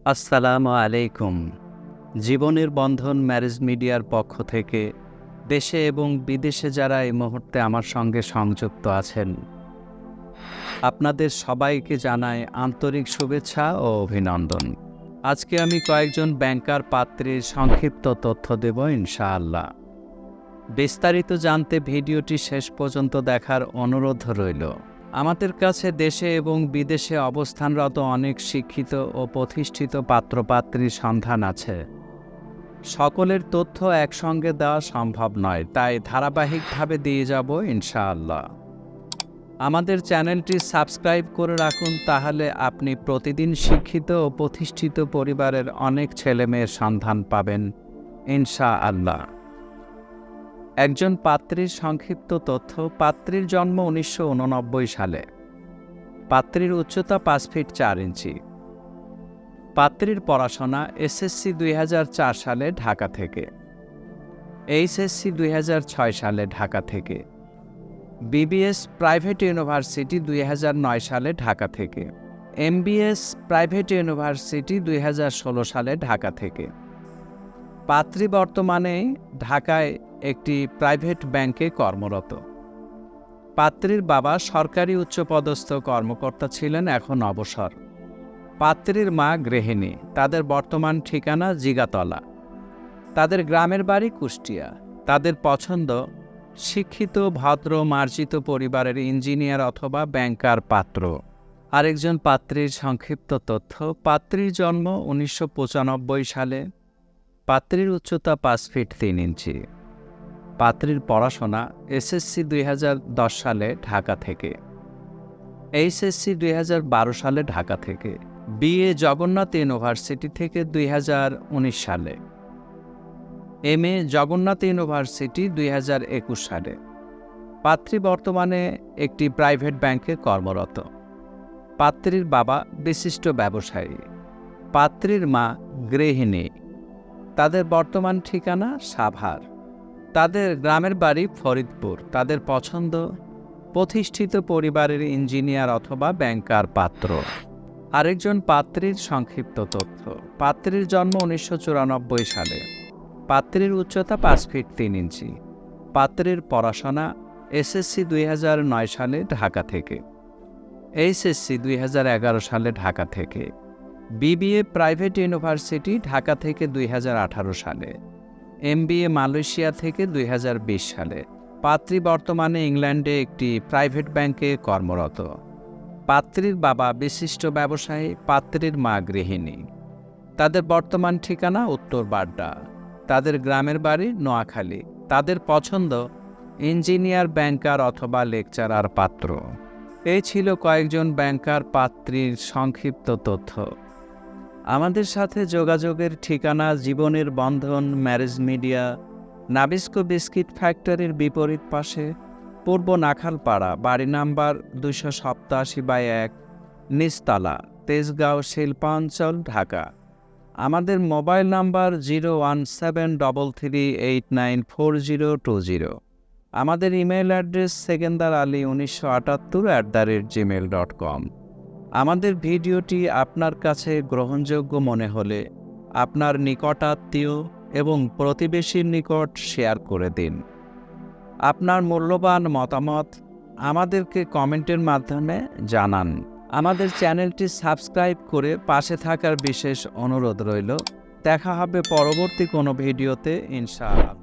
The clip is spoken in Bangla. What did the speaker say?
আসসালামু আলাইকুম। জীবনের বন্ধন ম্যারেজ মিডিয়ার পক্ষ থেকে দেশে এবং বিদেশে যারা এই মুহূর্তে আমার সঙ্গে সংযুক্ত আছেন, আপনাদের সবাইকে জানাই আন্তরিক শুভেচ্ছা ও অভিনন্দন। আজকে আমি কয়েকজন ব্যাংকার পাত্রীর সংক্ষিপ্ত তথ্য দেব ইনশাআল্লাহ। বিস্তারিত জানতে ভিডিওটি শেষ পর্যন্ত দেখার অনুরোধ রইল। আমাদের কাছে দেশে এবং বিদেশে অবস্থানরত অনেক শিক্ষিত ও প্রতিষ্ঠিত পাত্রপাত্রীর সন্ধান আছে। সকলের তথ্য একসঙ্গে দেওয়া সম্ভব নয়, তাই ধারাবাহিকভাবে দিয়ে যাব ইনশাআল্লাহ। আমাদের চ্যানেলটি সাবস্ক্রাইব করে রাখুন, তাহলে আপনি প্রতিদিন শিক্ষিত ও প্রতিষ্ঠিত পরিবারের অনেক ছেলেমেয়ের সন্ধান পাবেন ইনশাআল্লাহ। একজন পাত্রীর সংক্ষিপ্ত তথ্য। পাত্রীর জন্ম 1989 সালে। পাত্রীর উচ্চতা 5 ফিট 4 ইঞ্চি। পাত্রীর পড়াশোনা এসএসসি 2004 সালে ঢাকা থেকে, এইচএসসি 2006 সালে ঢাকা থেকে, বিবিএস প্রাইভেট ইউনিভার্সিটি 2009 সালে ঢাকা থেকে, এমবিএস প্রাইভেট ইউনিভার্সিটি 2016 সালে ঢাকা থেকে। পাত্রী বর্তমানে ঢাকায় একটি প্রাইভেট ব্যাংকে কর্মরত। পাত্রীর বাবা সরকারি উচ্চপদস্থ কর্মকর্তা ছিলেন, এখন অবসর। পাত্রীর মা গৃহিণী। তাদের বর্তমান ঠিকানা জিগাতলা। তাদের গ্রামের বাড়ি কুষ্টিয়া। তাদের পছন্দ শিক্ষিত, ভদ্র, মার্জিত পরিবারের ইঞ্জিনিয়ার অথবা ব্যাংকার পাত্র। আরেকজন পাত্রীর সংক্ষিপ্ত তথ্য। পাত্রীর জন্ম 1995 সালে। পাত্রীর উচ্চতা 5 ফিট 3 ইঞ্চি। পাত্রীর পড়াশোনা এসএসসি 2010 সালে ঢাকা থেকে, এইচএসসি 2012 সালে ঢাকা থেকে, বিএ জগন্নাথ ইউনিভার্সিটি থেকে 2019 সালে, এমএ জগন্নাথ ইউনিভার্সিটি 2021 সালে। পাত্রী বর্তমানে একটি প্রাইভেট ব্যাংকে কর্মরত। পাত্রীর বাবা বিশিষ্ট ব্যবসায়ী। পাত্রীর মা গৃহিণী। তাদের বর্তমান ঠিকানা সাভার। তাদের গ্রামের বাড়ি ফরিদপুর। তাদের পছন্দ প্রতিষ্ঠিত পরিবারের ইঞ্জিনিয়ার অথবা ব্যাংকার পাত্র। আরেকজন পাত্রীর সংক্ষিপ্ত তথ্য। পাত্রীর জন্ম 1994 সালে। পাত্রীর উচ্চতা 5 ফিট 3 ইঞ্চি। পাত্রীর পড়াশোনা এসএসসি 2009 সালে ঢাকা থেকে, এইচএসসি 2011 সালে ঢাকা থেকে, বিবিএ প্রাইভেট ইউনিভার্সিটি ঢাকা থেকে 2018 সালে, এমবিএ মালয়েশিয়া থেকে 2020 সালে। পাত্রী বর্তমানে ইংল্যান্ডে একটি প্রাইভেট ব্যাংকে কর্মরত। পাত্রীর বাবা বিশিষ্ট ব্যবসায়ী। পাত্রীর মা গৃহিণী। তাদের বর্তমান ঠিকানা উত্তর বাড্ডা। তাদের গ্রামের বাড়ি নোয়াখালী। তাদের পছন্দ ইঞ্জিনিয়ার, ব্যাংকার অথবা লেকচারার পাত্র। এই ছিল কয়েকজন ব্যাংকার পাত্রীর সংক্ষিপ্ত তথ্য। আমাদের সাথে যোগাযোগের ঠিকানা জীবনের বন্ধন ম্যারেজ মিডিয়া, নাবিস্কো বিস্কিট ফ্যাক্টরির বিপরীত পাশে, পূর্ব নাখালপাড়া, বাড়ি নাম্বার 287/1, নিচতলা, তেজগাঁও শিল্পাঞ্চল, ঢাকা। আমাদের মোবাইল নাম্বার 01733894020। আমাদের ইমেল অ্যাড্রেস sekendarali1978@gmail.com। আমাদের ভিডিওটি আপনার কাছে গ্রহণযোগ্য মনে হলে আপনার নিকটাত্মীয় এবং প্রতিবেশীর নিকট শেয়ার করে দিন। আপনার মূল্যবান মতামত আমাদেরকে কমেন্টের মাধ্যমে জানান। আমাদের চ্যানেলটি সাবস্ক্রাইব করে পাশে থাকার বিশেষ অনুরোধ রইল। দেখা হবে পরবর্তী কোনো ভিডিওতে ইনশাআল্লাহ।